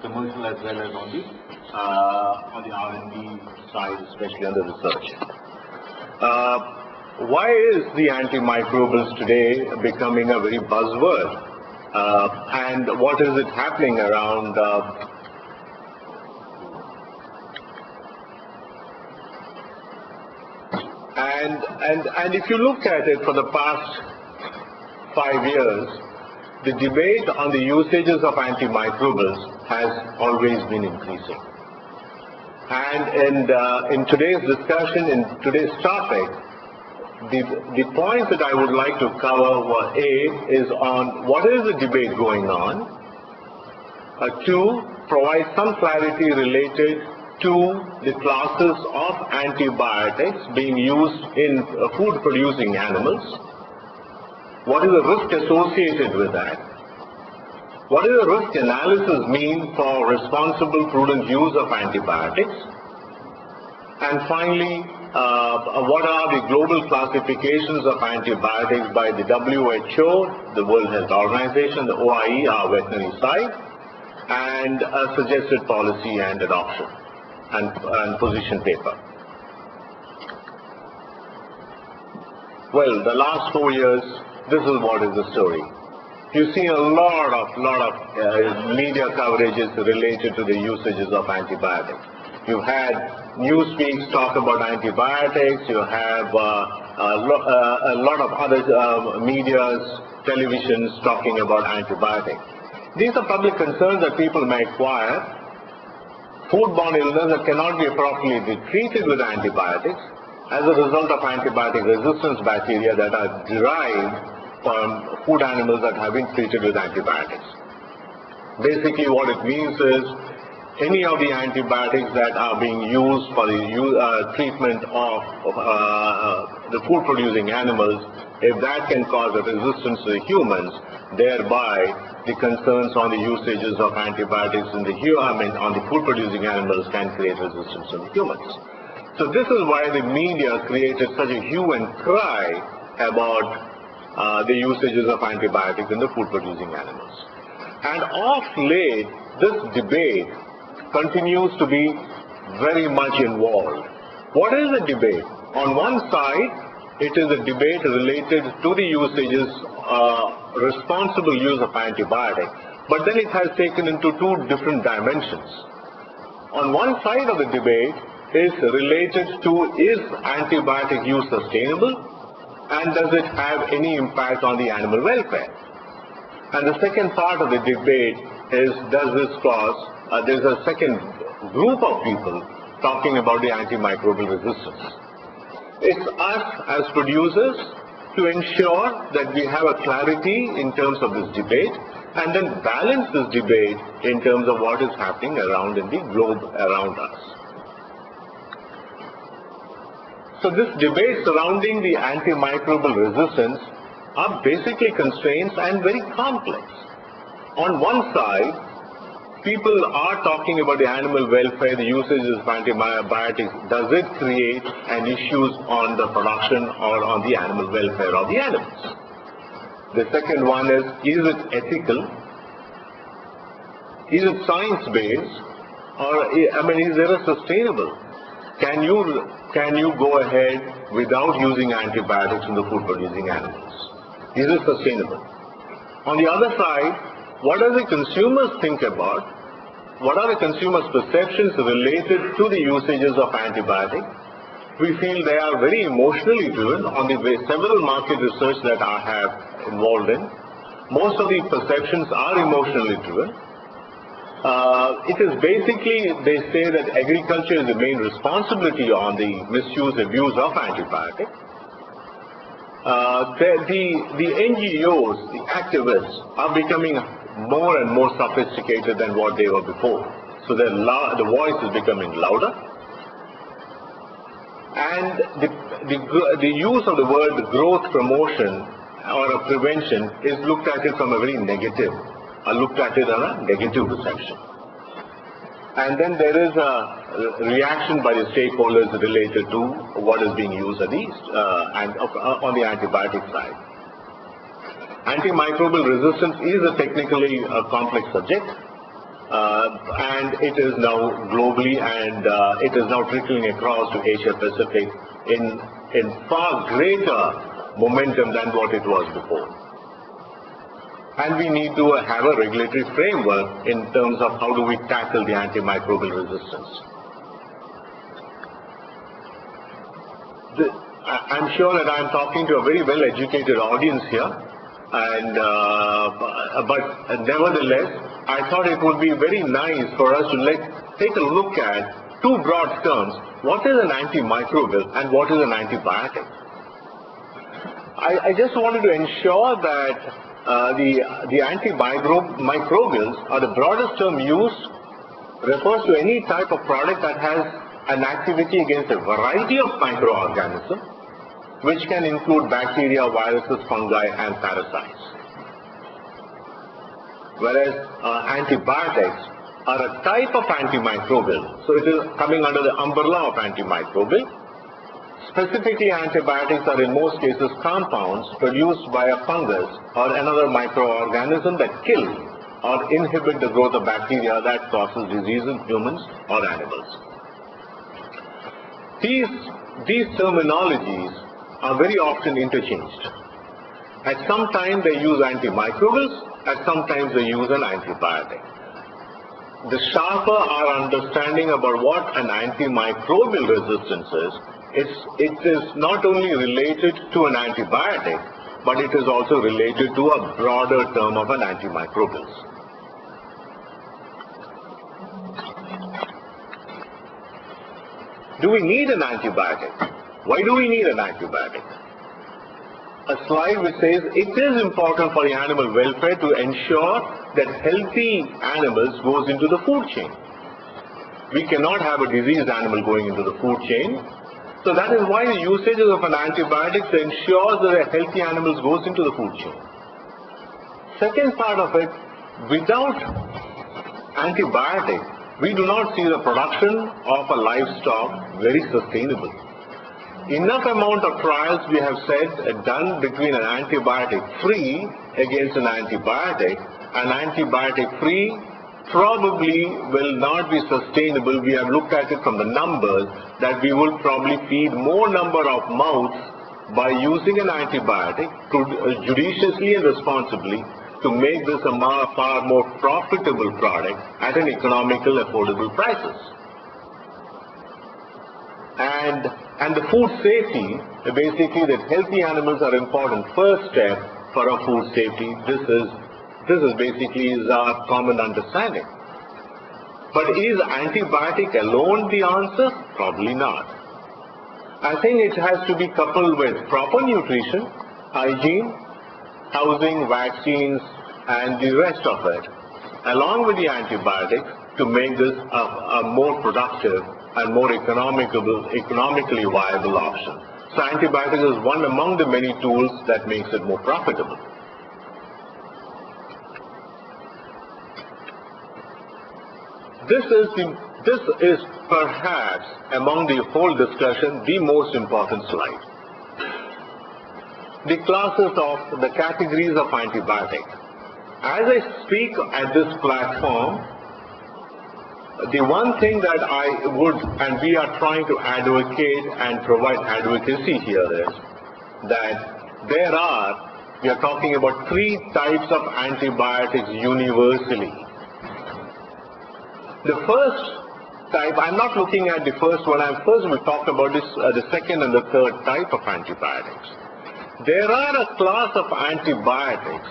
commercial as well as on the R&D side, especially on the research. Why is the antimicrobials today becoming a very buzzword? And what is it happening around? And if you look at it for the past 5 years, the debate on the usages of antimicrobials has always been increasing. And in today's discussion, in today's topic, the points that I would like to cover were is on what is the debate going on, 2, provide some clarity related to the classes of antibiotics being used in food-producing animals. What is the risk associated with that? What does the risk analysis mean for responsible, prudent use of antibiotics? And finally, what are the global classifications of antibiotics by the WHO, the World Health Organization, the OIE, our veterinary side, and a suggested policy and adoption and position paper. Well, the last 4 years, this is what is the story. You see a lot of media coverages related to the usages of antibiotics. You've had Newsweek talk about antibiotics. You have a lot of other medias, televisions talking about antibiotics. These are public concerns that people may acquire. Foodborne illness that cannot be appropriately treated with antibiotics as a result of antibiotic resistance bacteria that are derived from food animals that have been treated with antibiotics. Basically what it means is any of the antibiotics that are being used for the treatment of the food producing animals, if that can cause a resistance to the humans, thereby the concerns on the usages of antibiotics in the on the food producing animals can create resistance in the humans. So this is why the media created such a hue and cry about the usages of antibiotics in the food-producing animals. And of late, this debate continues to be very much involved. What is the debate? On one side, it is a debate related to the usages, responsible use of antibiotics, but then it has taken into 2 different dimensions. On one side of the debate is related to is antibiotic use sustainable? And does it have any impact on the animal welfare? And the second part of the debate is, does this cause, there's a second group of people talking about the antimicrobial resistance. It's us as producers to ensure that we have a clarity in terms of this debate and then balance this debate in terms of what is happening around in the globe around us. So this debate surrounding the antimicrobial resistance are basically constraints and very complex. On one side, people are talking about the animal welfare, the usage of antibiotics. Does it create an issues on the production or on the animal welfare of the animals? The second one is it ethical? Is it science-based? Or, is there a sustainable? Can you go ahead without using antibiotics in the food-producing animals? Is it sustainable? On the other side, what do the consumers think about? What are the consumers' perceptions related to the usages of antibiotics? We feel they are very emotionally driven on the way several market research that I have involved in. Most of the perceptions are emotionally driven. It is basically, they say that agriculture is the main responsibility on the misuse, abuse of antibiotics. The NGOs, the activists, are becoming more and more sophisticated than what they were before. So the voice is becoming louder. And the use of the word growth promotion or a prevention is looked at it from a very negative, looked at it on a negative perception. And then there is a reaction by the stakeholders related to what is being used at on the antibiotic side. Antimicrobial resistance is a technically complex subject. and it is now globally, and it is now trickling across to Asia Pacific in far greater momentum than what it was before. And we need to have a regulatory framework in terms of how do we tackle the antimicrobial resistance. I'm sure that I'm talking to a very well-educated audience here, and but nevertheless, I thought it would be very nice for us to take a look at two broad terms. What is an antimicrobial and what is an antibiotic? I just wanted to ensure that the antimicrobials are the broadest term used, refers to any type of product that has an activity against a variety of microorganisms, which can include bacteria, viruses, fungi, and parasites. Whereas antibiotics are a type of antimicrobial, so it is coming under the umbrella of antimicrobial. Specifically, antibiotics are in most cases compounds produced by a fungus or another microorganism that kill or inhibit the growth of bacteria that causes disease in humans or animals. These terminologies are very often interchanged. At some time they use antimicrobials, at some times they use an antibiotic. The sharper our understanding about what an antimicrobial resistance is, it is not only related to an antibiotic, but it is also related to a broader term of an antimicrobials. Do we need an antibiotic? Why do we need an antibiotic? A slide which says it is important for the animal welfare to ensure that healthy animals goes into the food chain. We cannot have a diseased animal going into the food chain. So that is why the usage of an antibiotic ensures that a healthy animal goes into the food chain. Second part of it, without antibiotics, we do not see the production of a livestock very sustainable. Enough amount of trials we have said done between an antibiotic free against an antibiotic. An antibiotic free probably will not be sustainable. We have looked at it from the numbers that we will probably feed more number of mouths by using an antibiotic judiciously and responsibly to make this a far more profitable product at an economical, affordable prices. And the food safety, basically that healthy animals are important first step for our food safety. This is basically our common understanding. But is antibiotic alone the answer? Probably not. I think it has to be coupled with proper nutrition, hygiene, housing, vaccines, and the rest of it, along with the antibiotics, to make this a more productive and more economically viable option. So antibiotics is one among the many tools that makes it more profitable. This is perhaps among the whole discussion the most important slide. The classes of the categories of antibiotics. As I speak at this platform, the one thing that I would, and we are trying to advocate and provide advocacy here is that we are talking about three types of antibiotics universally. The first type, I'm not looking at the first one, first we talked about this, the second and the third type of antibiotics. There are a class of antibiotics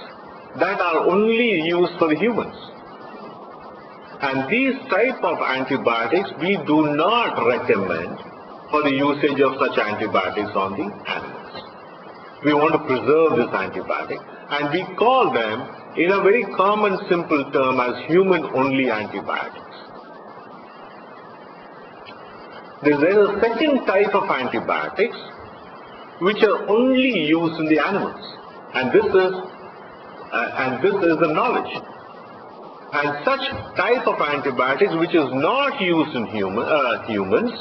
that are only used for the humans. And these type of antibiotics we do not recommend for the usage of such antibiotics on the animals. We want to preserve this antibiotic, and we call them in a very common simple term as human-only antibiotics. There is a second type of antibiotics which are only used in the animals, and this is the knowledge. And such type of antibiotics which is not used in humans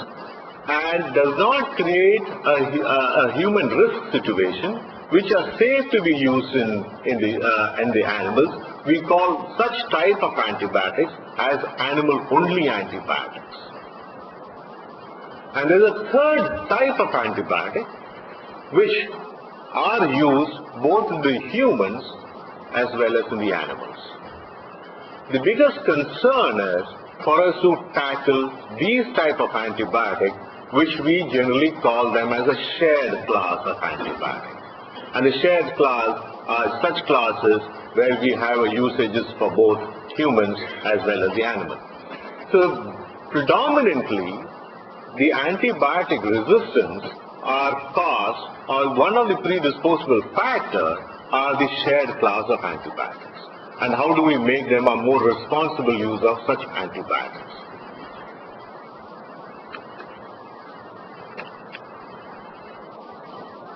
and does not create a human risk situation, which are safe to be used in the animals, we call such type of antibiotics as animal-only antibiotics. And there is a third type of antibiotic which are used both in the humans as well as in the animals. The biggest concern is for us to tackle these type of antibiotics, which we generally call them as a shared class of antibiotics. And the shared class are such classes where we have usages for both humans as well as the animals. So predominantly, the antibiotic resistance are caused, or one of the predisposable factors are the shared class of antibiotics. And how do we make them a more responsible use of such antibiotics?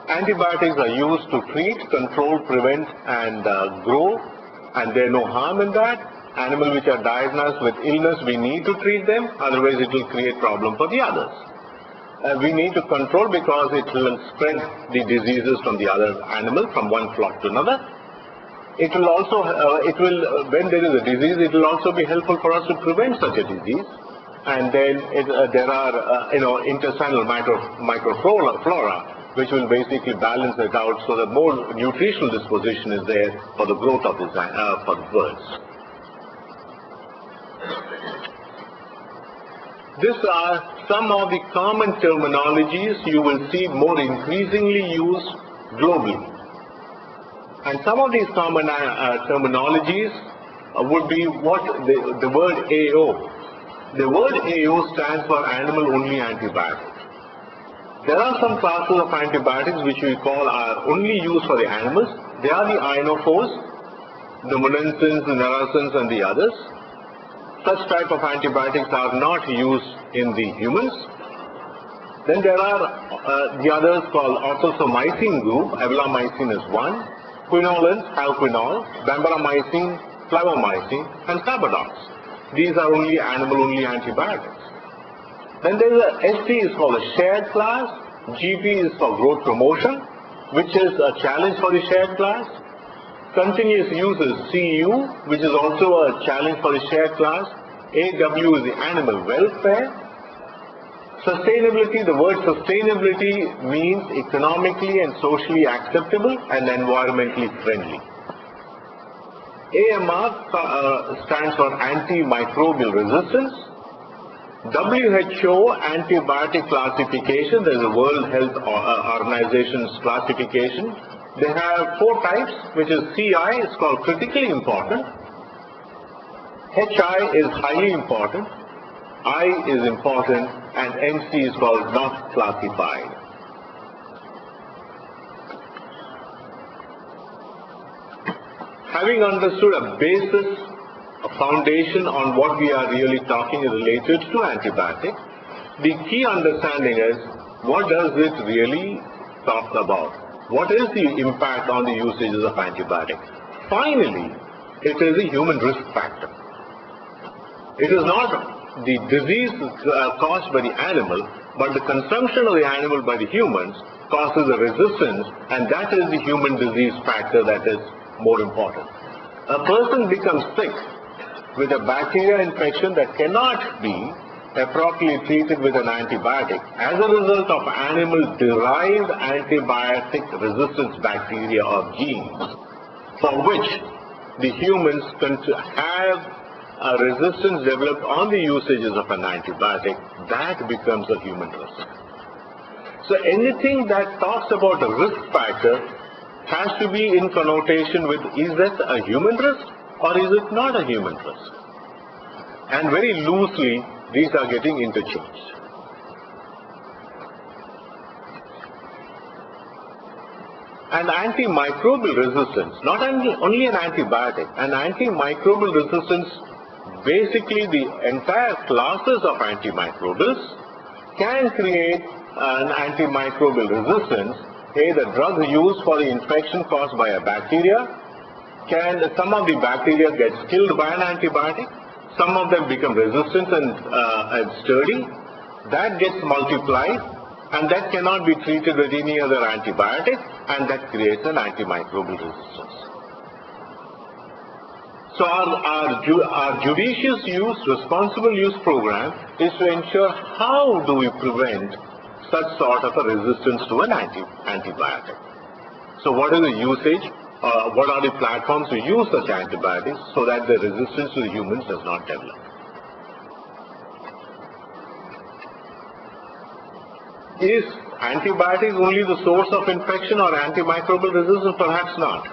Antibiotics are used to treat, control, prevent, and grow, and there is no harm in that. Animals which are diagnosed with illness, we need to treat them, otherwise it will create problem for the others. We need to control because it will spread the diseases from the other animal, from one flock to another. It will also, when there is a disease, it will also be helpful for us to prevent such a disease. And then there are, intestinal microflora, which will basically balance it out so that more nutritional disposition is there for the growth of for the birds. These are some of the common terminologies you will see more increasingly used globally. And some of these common terminologies would be what the word AO. The word AO stands for animal-only antibiotics. There are some classes of antibiotics which we call are only used for the animals. They are the ionophores, the monensins, the narancins, and the others. Such type of antibiotics are not used in the humans. Then there are the others called orthosomycin group. Avelamycin is one. Quinolins have quinol, bambamycin, flavomycin, and carbadox. These are only animal-only antibiotics. Then there is a ST is called a shared class. GP is for growth promotion, which is a challenge for the shared class. Continuous use is CU, which is also a challenge for the shared class. AW is the animal welfare. Sustainability, the word sustainability means economically and socially acceptable and environmentally friendly. AMR stands for antimicrobial resistance. WHO antibiotic classification, there is a World Health Organization's classification. They have 4 types, which is CI, it's called critically important. HI is highly important. I is important, and MC is called not classified. Having understood a basis, a foundation on what we are really talking related to antibiotics, the key understanding is what does it really talk about? What is the impact on the usages of antibiotics? Finally, it is a human risk factor. It is not the disease caused by the animal, but the consumption of the animal by the humans causes a resistance, and that is the human disease factor that is more important. A person becomes sick with a bacterial infection that cannot be appropriately treated with an antibiotic as a result of animal-derived antibiotic resistance bacteria or genes, for which the humans have a resistance developed on the usages of an antibiotic, that becomes a human risk. So anything that talks about a risk factor has to be in connotation with, is that a human risk or is it not a human risk? And very loosely, these are getting interchanged. And antimicrobial resistance, not only an antibiotic, an antimicrobial resistance, basically the entire classes of antimicrobials can create an antimicrobial resistance. The drug used for the infection caused by a bacteria, some of the bacteria gets killed by an antibiotic, some of them become resistant and sturdy, that gets multiplied, and that cannot be treated with any other antibiotic, and that creates an antimicrobial resistance. So our judicious use, responsible use program is to ensure how do we prevent such sort of a resistance to an antibiotic. So what is the usage? What are the platforms to use such antibiotics so that the resistance to the humans does not develop? Is antibiotics only the source of infection or antimicrobial resistance? Perhaps not.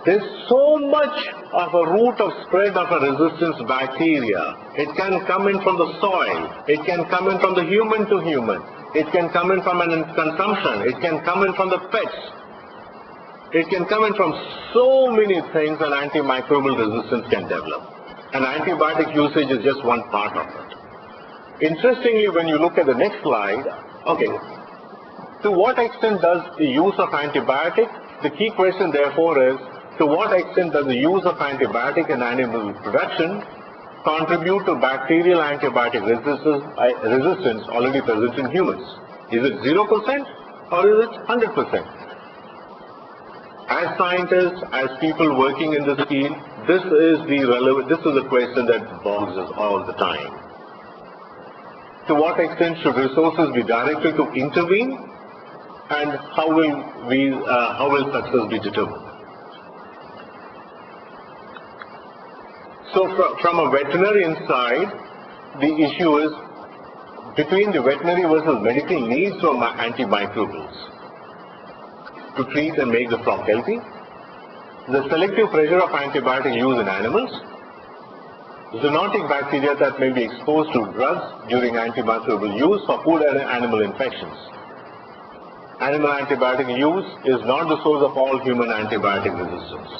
There's so much of a route of spread of a resistance bacteria. It can come in from the soil. It can come in from the human to human. It can come in from an consumption. It can come in from the pets. It can come in from so many things, and antimicrobial resistance can develop. And antibiotic usage is just one part of it. Interestingly, when you look at the next slide, okay, to what extent does the use of antibiotic, the key question therefore is, to what extent does the use of antibiotic in animal production contribute to bacterial antibiotic resistance already present in humans? Is it 0% or is it 100%? As scientists, as people working in this field, this is the question that bogs us all the time. To what extent should resources be directed to intervene, and how will success be determined? So from a veterinarian side, the issue is between the veterinary versus medical needs of antimicrobials to treat and make the flock healthy, the selective pressure of antibiotic use in animals, zoonotic bacteria that may be exposed to drugs during antimicrobial use for food and animal infections. Animal antibiotic use is not the source of all human antibiotic resistance.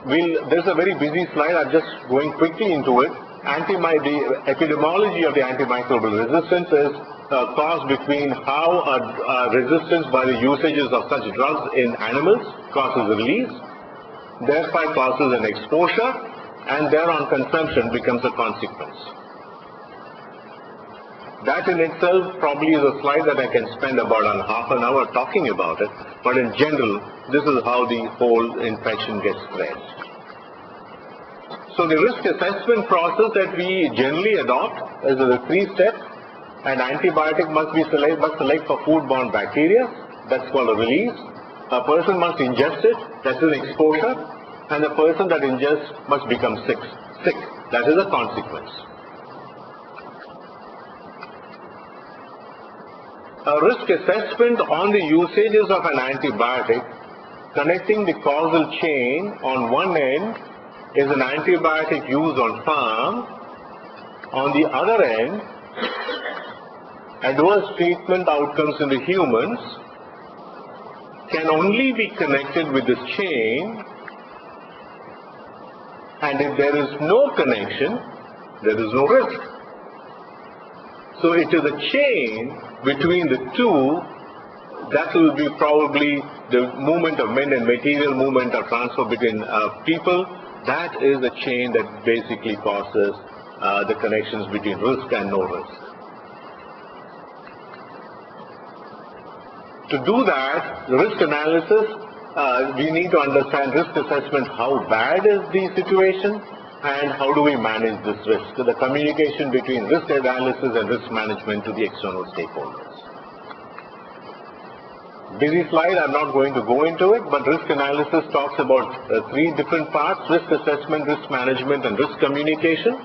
There's a very busy slide. I'm just going quickly into it. The epidemiology of the antimicrobial resistance is caused between how resistance by the usages of such drugs in animals causes release, thereby causes an exposure, and thereon consumption becomes a consequence. That in itself probably is a slide that I can spend about half an hour talking about it, but in general, this is how the whole infection gets spread. So the risk assessment process that we generally adopt is a 3-step. An antibiotic must select for foodborne bacteria, that's called a release. A person must ingest it, that's an exposure, and the person that ingests must become sick, that is a consequence. A risk assessment on the usages of an antibiotic, connecting the causal chain on one end is an antibiotic used on farm. On the other end, adverse treatment outcomes in the humans can only be connected with this chain, and if there is no connection, there is no risk. So it is a chain between the two that will be probably the movement of men and material movement or transfer between people. That is the chain that basically causes the connections between risk and no risk. To do that, the risk analysis, we need to understand risk assessment, how bad is the situation and how do we manage this risk. So the communication between risk analysis and risk management to the external stakeholders. Busy slide, I'm not going to go into it, but risk analysis talks about 3 different parts: risk assessment, risk management, and risk communication.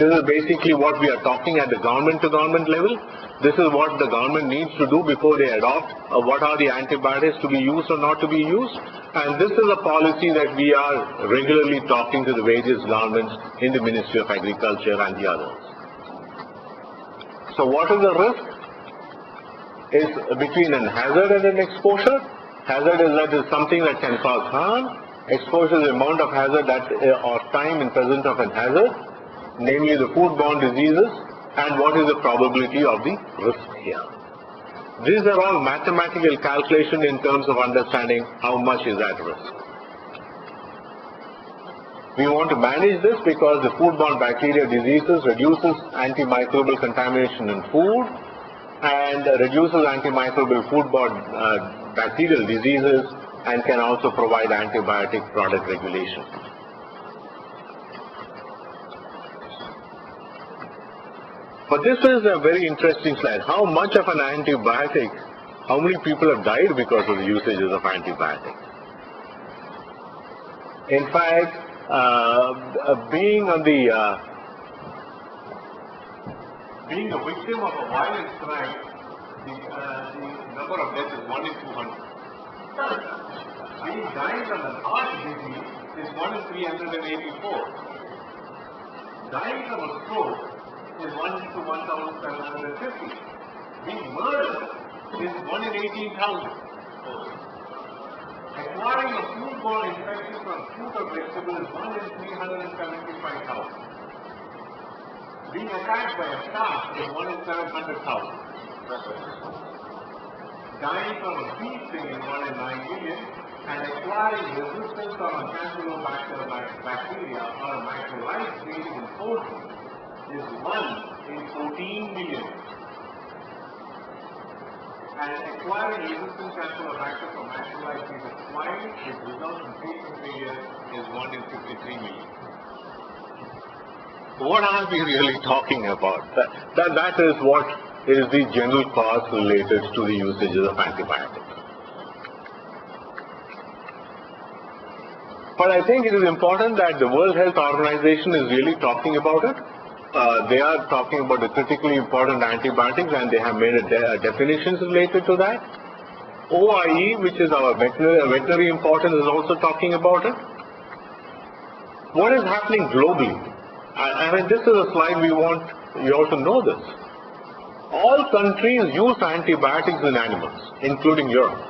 This is basically what we are talking at the government to government level. This is what the government needs to do before they adopt what are the antibiotics to be used or not to be used. And this is a policy that we are regularly talking to the various governments in the Ministry of Agriculture and the others. So what is the risk? Is between an hazard and an exposure. Hazard is that is something that can cause harm. Exposure is the amount of hazard that or time in presence of an hazard, namely the foodborne diseases, and what is the probability of the risk here. These are all mathematical calculations in terms of understanding how much is at risk. We want to manage this because the foodborne bacteria diseases reduces antimicrobial contamination in food and reduces antimicrobial foodborne bacterial diseases and can also provide antibiotic product regulation. But this is a very interesting slide. How much of an antibiotic, how many people have died because of the usages of antibiotics? In fact, being a victim of a violent crime, the number of deaths is 1 in 200. Being dying from a heart disease is 1 in 384. Dying from a stroke is 1 to 1,750. Being murdered is 1 in 18,000. Acquiring a foodborne infection from fruit or vegetable is 1 in 375,000. Being attacked by a shark is 1 in 700,000. Dying from a bee sting is 1 in 9 million. And acquiring resistance from a campylobacter bacteria or a macrolide created in poultry is 1 in 14 million. And acquiring resistant campylobacter from macrolide created swine, which results in patient failure, is 1 in 53 million. What are we really talking about? That is what is the general cause related to the usages of antibiotics. But I think it is important that the World Health Organization is really talking about it. They are talking about the critically important antibiotics and they have made definitions related to that. OIE, which is our veterinary importance, is also talking about it. What is happening globally? I mean, this is a slide we want you all to know this. All countries use antibiotics in animals, including Europe.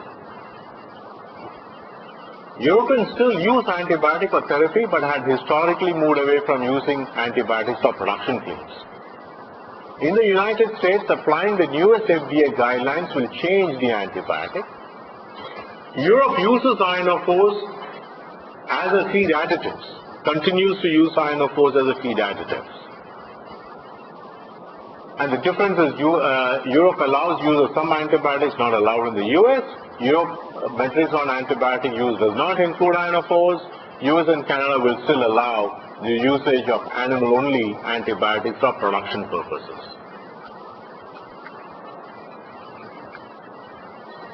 Europeans still use antibiotic for therapy but had historically moved away from using antibiotics for production claims. In the United States, applying the newest FDA guidelines will change the antibiotic. Europe uses ionophores as a feed additives, continues to use ionophores as a feed additives. And the difference is Europe allows use of some antibiotics not allowed in the US. Europe metrics on antibiotic use does not include ionophores. US and Canada will still allow the usage of animal-only antibiotics for production purposes.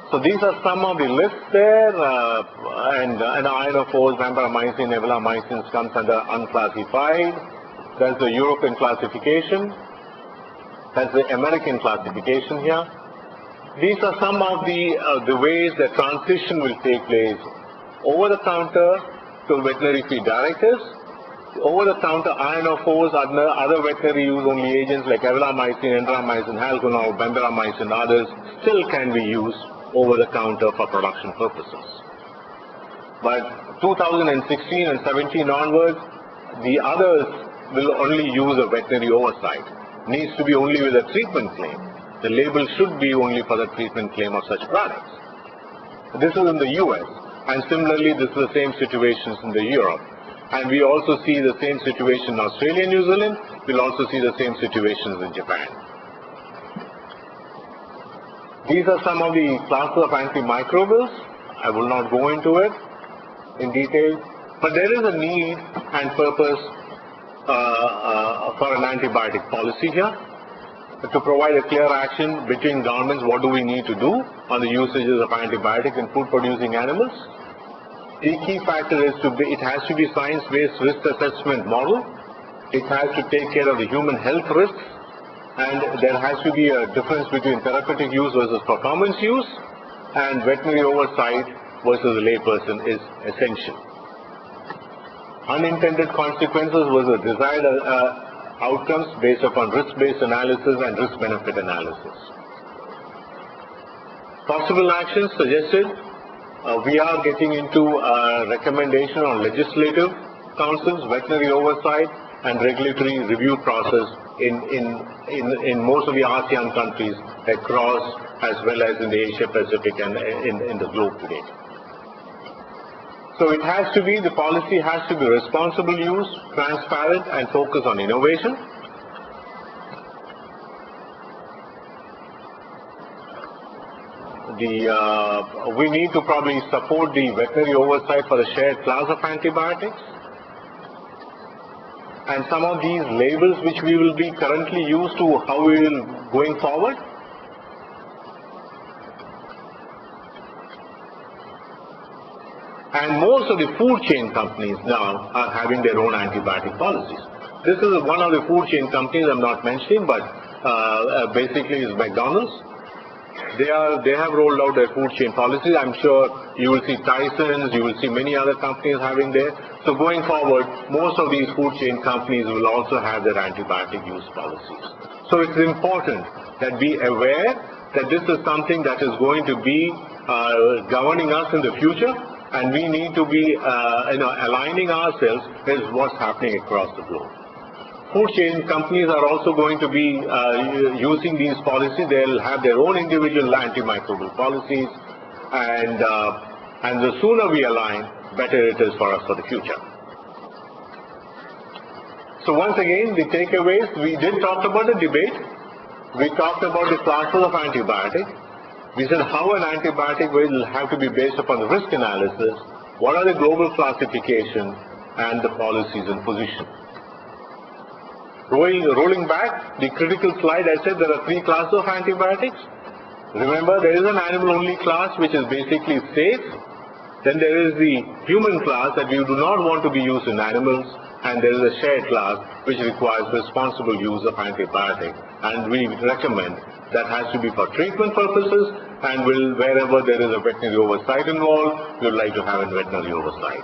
So these are some of the lists there, and ionophores, vancomycin, evalamycin comes under unclassified. That's the European classification. That's the American classification here. These are some of the ways that transition will take place. Over-the-counter to veterinary feed directives, over-the-counter ionophores, other veterinary use-only agents like evalamycin, entramycin, halconol, bemberamycin, others still can be used over-the-counter for production purposes. But 2016 and 17 onwards, the others will only use a veterinary oversight. Needs to be only with a treatment claim. The label should be only for the treatment claim of such products. This is in the US, and similarly this is the same situations in the Europe. And we also see the same situation in Australia and New Zealand. We'll also see the same situations in Japan. These are some of the classes of antimicrobials. I will not go into it in detail, but there is a need and purpose for an antibiotic policy here. To provide a clear action between governments, what do we need to do on the usages of antibiotics in food-producing animals? The key factor is it has to be science-based risk assessment model. It has to take care of the human health risks, and there has to be a difference between therapeutic use versus performance use, and veterinary oversight versus a layperson is essential. Unintended consequences versus desired outcomes based upon risk-based analysis and risk-benefit analysis. Possible actions suggested. We are getting into a recommendation on legislative councils, veterinary oversight, and regulatory review process in most of the ASEAN countries across, as well as in the Asia Pacific and in the globe today. So it has to be, the policy has to be responsible use, transparent, and focus on innovation. We need to probably support the veterinary oversight for the shared class of antibiotics. And some of these labels which we will be currently used to how we will going forward. And most of the food chain companies now are having their own antibiotic policies. This is one of the food chain companies I'm not mentioning, but basically is McDonald's. They have rolled out their food chain policies. I'm sure you will see Tyson's, you will see many other companies having their. So going forward, most of these food chain companies will also have their antibiotic use policies. So it's important that be aware that this is something that is going to be governing us in the future, and we need to be aligning ourselves with what's happening across the globe. Food chain companies are also going to be using these policies. They'll have their own individual antimicrobial policies, and the sooner we align, better it is for us for the future. So once again, the takeaways, we did talk about the debate. We talked about the classes of antibiotic. We said how an antibiotic will have to be based upon the risk analysis, what are the global classification, and the policies and position. Rolling back, the critical slide, I said there are 3 classes of antibiotics. Remember, there is an animal-only class which is basically safe. Then there is the human class that we do not want to be used in animals. And there is a shared class which requires responsible use of antibiotic. And we recommend that has to be for treatment purposes, and wherever there is a veterinary oversight involved, we would like to have a veterinary oversight.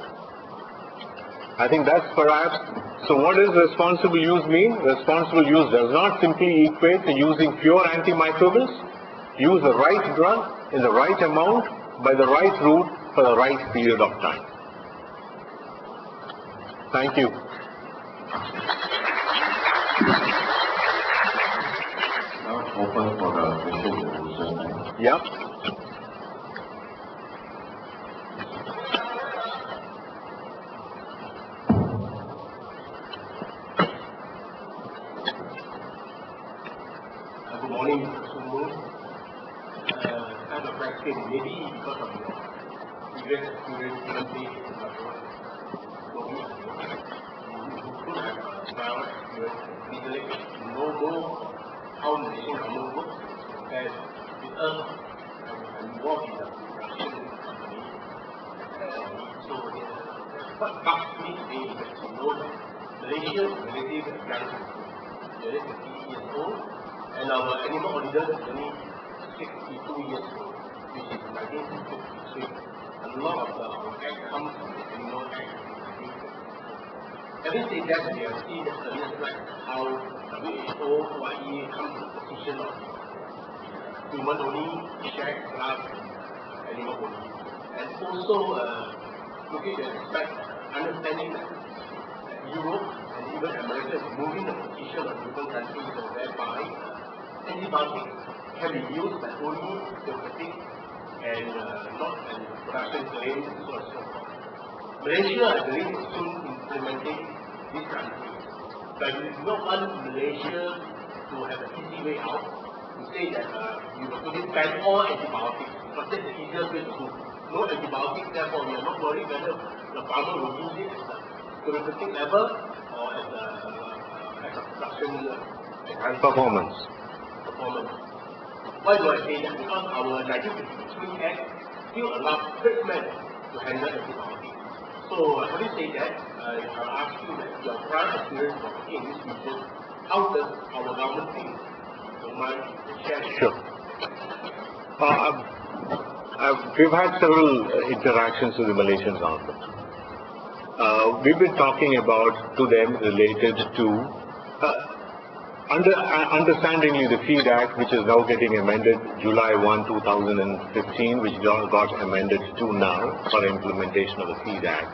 I think that's perhaps. So what does responsible use mean? Responsible use does not simply equate to using pure antimicrobials. Use the right drug in the right amount by the right route for the right period of time. Thank you. Now open for the question and answer time. Yeah. Good morning, Somu. I have a question, maybe because of your previous experience in the state in Singapore. You could have prior experience legally, you know how Malaysian government works compared with us and involved in the production company. So what bugs me today is that you know that Malaysia is a relatively young country. We are 50 years old. And our animal ordinance is only 62 years old, which is 1953. A lot of our act comes from the Animal Act of 1953. Having said that, we have seen the earlier slide how WHO, OIE come to the position of human only, shared class, animal only. And also looking at the aspect, understanding that Europe and even America is moving the position of different countries whereby antibiotics can be used but only therapeutic and not in production claims and so on and so forth. Malaysia, I believe, is soon implementing this country. But we do not want Malaysia to have an easy way out to say that you are going to ban all antibiotics because that's the easiest way to do. No antibiotics, therefore we are not worried whether the farmer will use it at the therapeutic level or as a production Performance. Why do I say that? Because our 1953 Act still allows tradesmen to handle antibiotics. So having said that, I'll ask you that your prior experience working in this region, how does our government think? Don't mind sharing. Sure. We've had several interactions with the Malaysian government. We've been talking about to them related to understandingly the Feed Act, which is now getting amended July 1, 2015, which got amended to now for implementation of the Feed Act,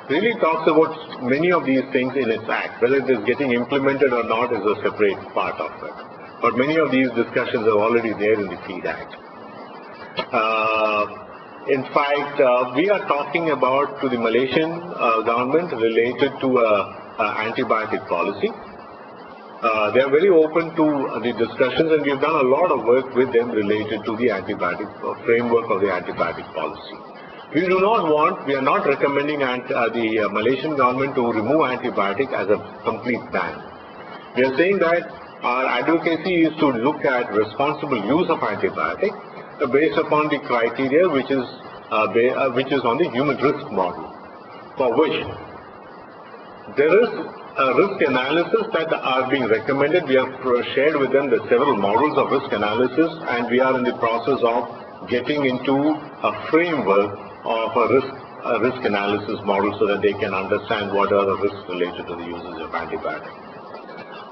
really talks about many of these things in its act. Whether it is getting implemented or not is a separate part of it. But many of these discussions are already there in the Feed Act. In fact, we are talking about to the Malaysian government related to antibiotic policy. They are very open to the discussions, and we have done a lot of work with them related to the antibiotic framework of the antibiotic policy. We are not recommending the Malaysian government to remove antibiotic as a complete ban. We are saying that our advocacy is to look at responsible use of antibiotic based upon the criteria which is on the human risk model, for which there is a risk analysis that are being recommended. We have shared with them the several models of risk analysis, and we are in the process of getting into a framework of a risk analysis model so that they can understand what are the risks related to the usage of antibiotics.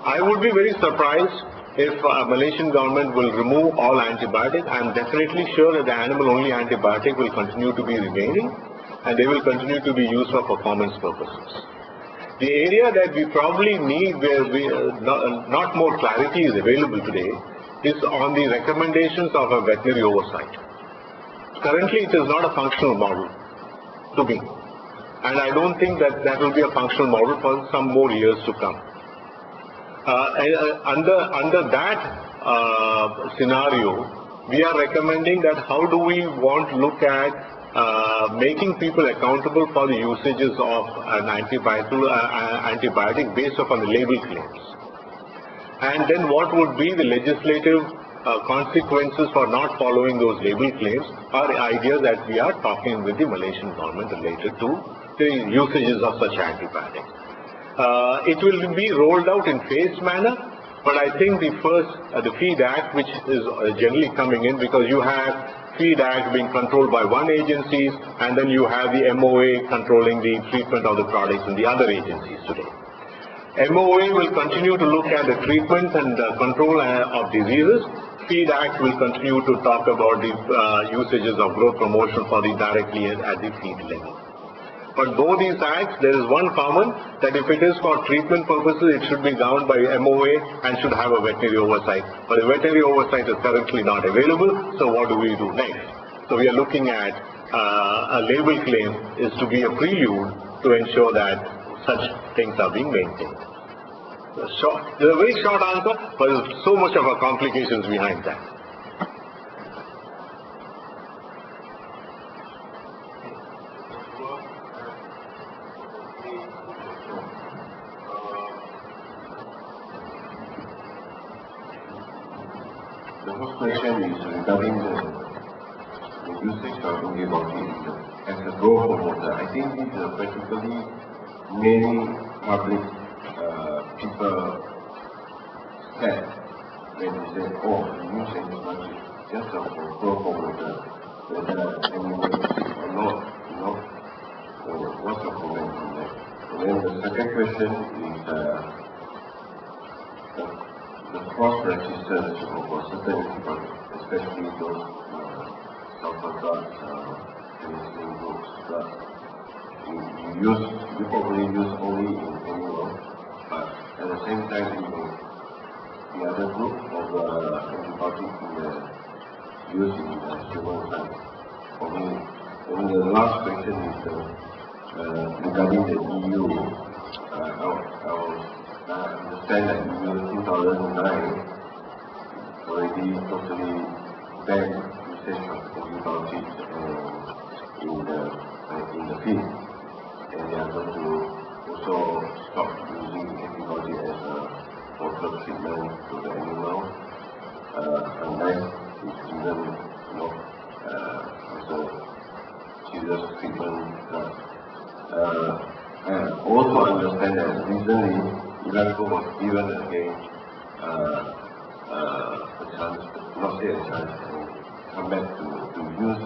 I would be very surprised if a Malaysian government will remove all antibiotics. I am definitely sure that the animal-only antibiotic will continue to be remaining, and they will continue to be used for performance purposes. The area that we probably need, where not more clarity is available today, is on the recommendations of a veterinary oversight. Currently, it is not a functional model to me, and I don't think that will be a functional model for some more years to come. Under that scenario, we are recommending that how do we want to look at making people accountable for the usages of an antibiotic based upon the label claims. And then what would be the legislative consequences for not following those label claims are the ideas that we are talking with the Malaysian government related to the usages of such antibiotics. It will be rolled out in phased manner, but I think the Feed Act, which is generally coming in, because you have Feed Act being controlled by one agency, and then you have the MOA controlling the treatment of the products in the other agencies today. MOA will continue to look at the treatment and control of diseases. Feed Act will continue to talk about the usages of growth promotion for the directly at the feed level. But both these acts, there is one common, that if it is for treatment purposes, it should be governed by MOA and should have a veterinary oversight. But the veterinary oversight is currently not available, so what do we do next? So we are looking at a label claim is to be a prelude to ensure that such things are being maintained. There's a very short answer, but there's so much of a complications behind that. The first question is regarding the usage of antibiotics as a growth promoter. I think this is practically many public people said when they say, oh, you use antibiotics just as a growth promoter, whether anyone is sick or not, you know. So what's your comment on that? And then the second question is the cross-resistance of certain antibiotics, especially those sulfur drugs, penicillin drugs. You probably use only in animal, but at the same time, the other group of antibiotics used in the human side. For me, and the last question is regarding the EU. I understand that in 2009 already totally banned usage of antibiotics in the field, and they are going to also stop using antibiotics as a local treatment to the animal, unless it's given as a serious treatment drug. I also understand that recently Ilanco was given again a chance, not say a chance, to come back to use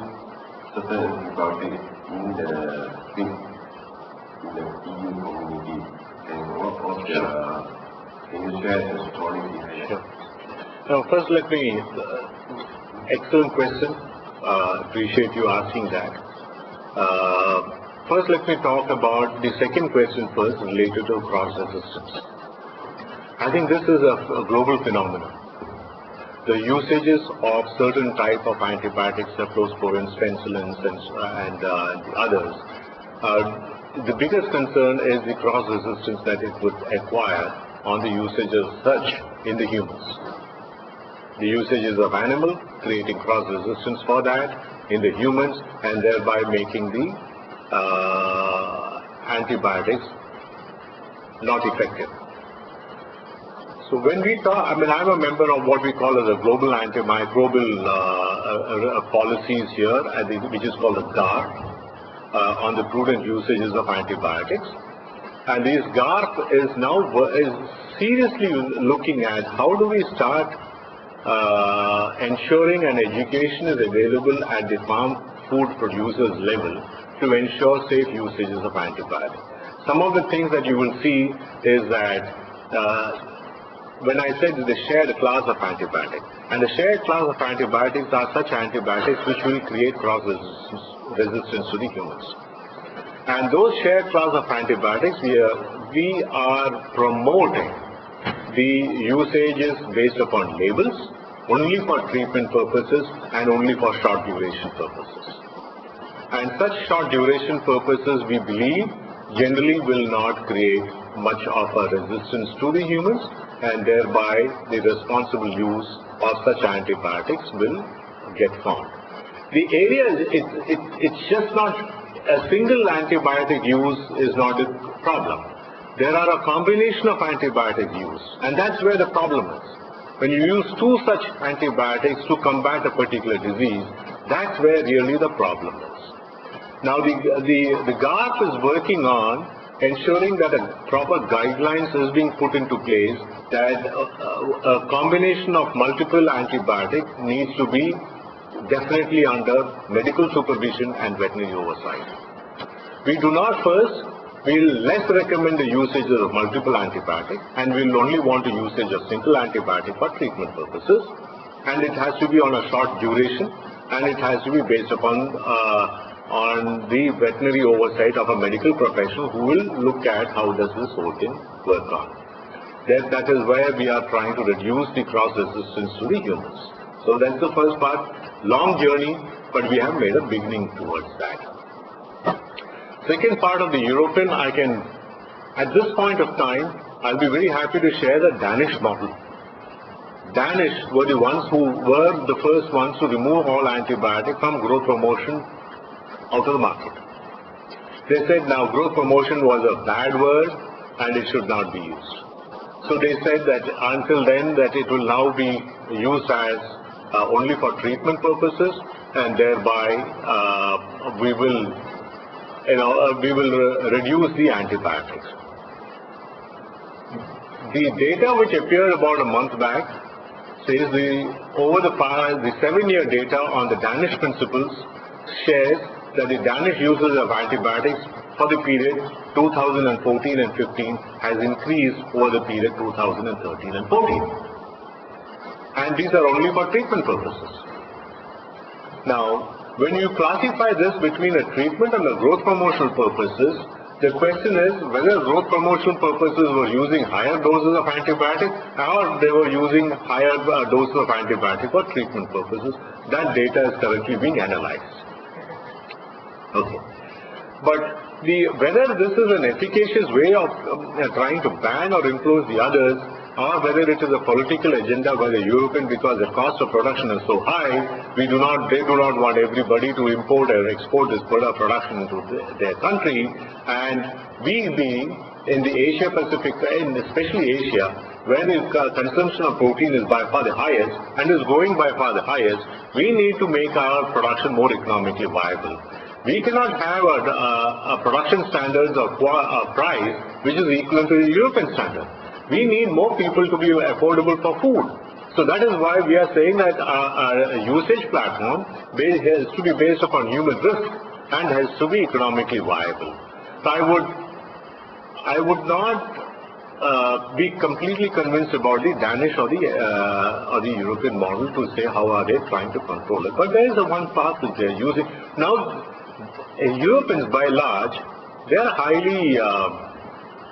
certain antibiotics in the EU community. And can you share the story behind that? Sure. Now, first let me, excellent question, appreciate you asking that. First, let me talk about the second question first, related to cross-resistance. I think this is a global phenomenon. the usages of certain type of antibiotics, cephalosporins, penicillins, and others, the biggest concern is the cross-resistance that it would acquire on the usage of such in the humans. The usages of animal, creating cross-resistance for that in the humans, and thereby making the antibiotics not effective. So when we talk, I'm a member of what we call as a global antimicrobial policies here, which is called a GARP, on the prudent usages of antibiotics. And this GARP is now seriously looking at how do we start ensuring an education is available at the farm food producers level to ensure safe usages of antibiotics. Some of the things that you will see is that when I said the shared class of antibiotics, and the shared class of antibiotics are such antibiotics which will create cross-resistance to the humans. And those shared class of antibiotics, we are promoting the usages based upon labels, only for treatment purposes and only for short duration purposes. And such short duration purposes, we believe, generally will not create much of a resistance to the humans, and thereby the responsible use of such antibiotics will get found. The area, it's just not a single antibiotic use is not a problem. There are a combination of antibiotic use, and that's where the problem is. When you use two such antibiotics to combat a particular disease, that's where really the problem is. Now the GARP is working on ensuring that a proper guidelines is being put into place, that a combination of multiple antibiotics needs to be definitely under medical supervision and veterinary oversight. We do not we'll less recommend the usage of multiple antibiotics, and we'll only want the usage of single antibiotic for treatment purposes, and it has to be on a short duration, and it has to be based upon on the veterinary oversight of a medical professional who will look at how does this whole thing work on. That is where we are trying to reduce the cross-resistance to the humans. So that's the first part. Long journey, but we have made a beginning towards that. Second part of the European, at this point of time, I'll be very happy to share the Danish model. Danish were the ones who were the first ones to remove all antibiotics from growth promotion out of the market. They said now growth promotion was a bad word and it should not be used. So they said that until then that it will now be used as only for treatment purposes, and thereby we will reduce the antibiotics. The data which appeared about a month back says over the 7-year data on the Danish principles shares that the Danish usage of antibiotics for the period 2014 and 15 has increased over the period 2013 and 14. And these are only for treatment purposes. Now, when you classify this between a treatment and a growth promotional purposes, the question is whether growth promotional purposes were using higher doses of antibiotics or they were using higher doses of antibiotic for treatment purposes. That data is currently being analyzed. Okay. But whether this is an efficacious way of trying to ban or influence the others, or whether it is a political agenda by the European because the cost of production is so high, they do not want everybody to import or export this production into their country. And we being in the Asia Pacific, and especially Asia, where the consumption of protein is by far the highest and is going by far the highest, we need to make our production more economically viable. We cannot have a production standards or price which is equivalent to the European standard. We need more people to be affordable for food. So that is why we are saying that our usage platform has to be based upon human risk and has to be economically viable. So I would not be completely convinced about the Danish or the European model to say how are they trying to control it. But there is one path that they are using. Now, Europeans by large, they are highly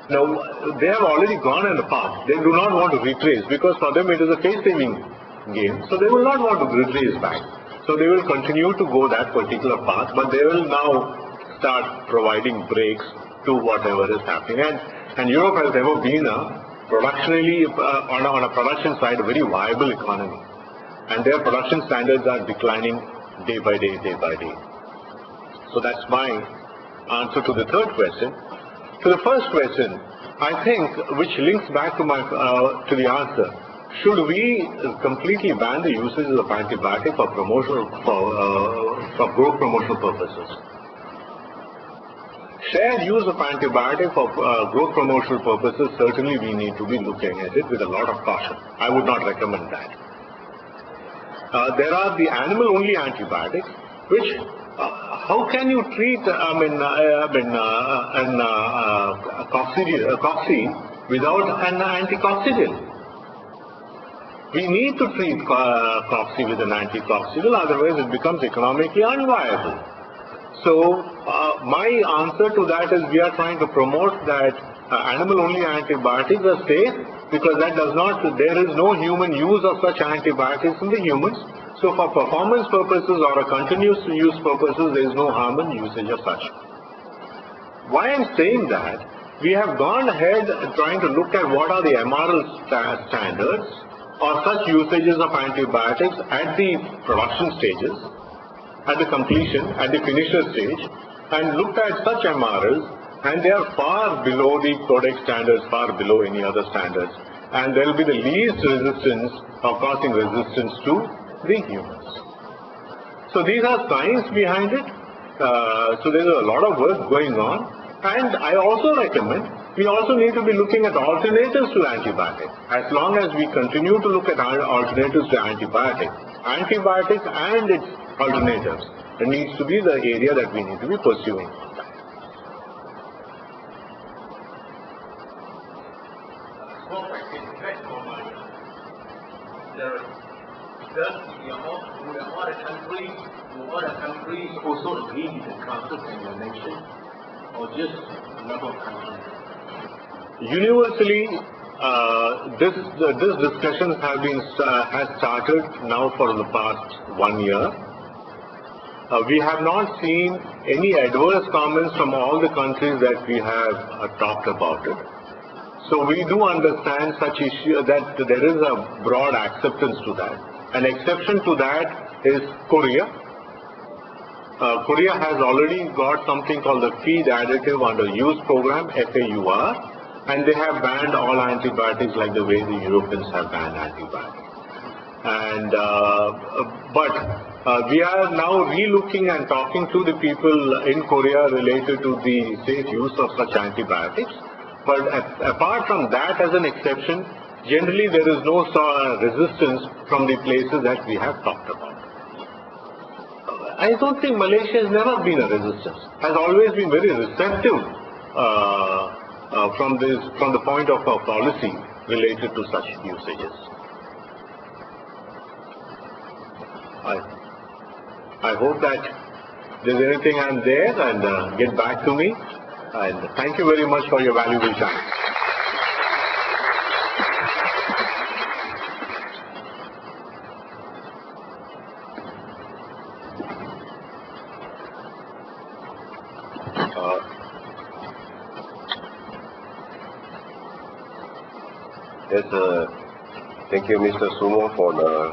they have already gone in the past. They do not want to retrace because for them it is a face-saving game, so they will not want to retrace back. So they will continue to go that particular path, but they will now start providing breaks to whatever is happening. And Europe has never been productionally, on a production side, a very viable economy. And their production standards are declining day by day, day by day. So that's my answer to the third question. To the first question, I think, which links back to to the answer, should we completely ban the usage of antibiotic for growth promotional purposes? Shared use of antibiotic for growth promotional purposes, certainly we need to be looking at it with a lot of caution. I would not recommend that. There are the animal-only antibiotics, which how can you treat cocci without an anticoccidial? We need to treat cocci with an anticoccidial, otherwise it becomes economically unviable. So my answer to that is we are trying to promote that animal-only antibiotics are safe, because there is no human use of such antibiotics in the humans. So for performance purposes or a continuous use purposes, there is no harm in usage of such. Why I'm saying that, we have gone ahead trying to look at what are the MRL standards or such usages of antibiotics at the production stages, at the completion, at the finisher stage, and looked at such MRLs, and they are far below the Codex standards, far below any other standards, and there will be the least resistance or causing resistance to the humans. So these are science behind it. So there is a lot of work going on, and I also recommend we also need to be looking at alternatives to antibiotics. As long as we continue to look at alternatives to antibiotics and its alternatives, it needs to be the area that we need to be pursuing. Will other countries also agree with the concept that you mentioned, or just a number of countries? Universally, this discussion has started now for the past 1 year. We have not seen any adverse comments from all the countries that we have talked about it. So we do understand such issue that there is a broad acceptance to that. An exception to that is Korea. Korea has already got something called the feed additive under use program, FAUR, and they have banned all antibiotics like the way the Europeans have banned antibiotics. And but we are now re-looking and talking to the people in Korea related to the safe use of such antibiotics. But apart from that, as an exception, generally there is no resistance from the places that we have talked about. I don't think Malaysia has never been a resistance. Has always been very receptive from the point of our policy related to such usages. I hope that there's anything I'm there and get back to me. And thank you very much for your valuable time. Thank you, Mr. Somu, for the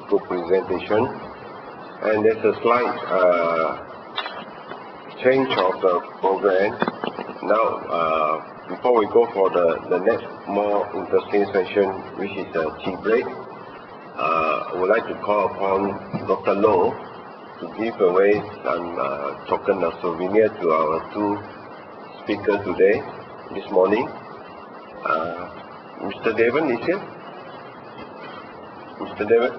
good presentation. And there's a slight change of the program. Now, before we go for the next more interesting session, which is a tea break, I would like to call upon Dr. Loh to give away some token of souvenir to our two speakers today, this morning. Mr. Devan is here? Mr. Devan?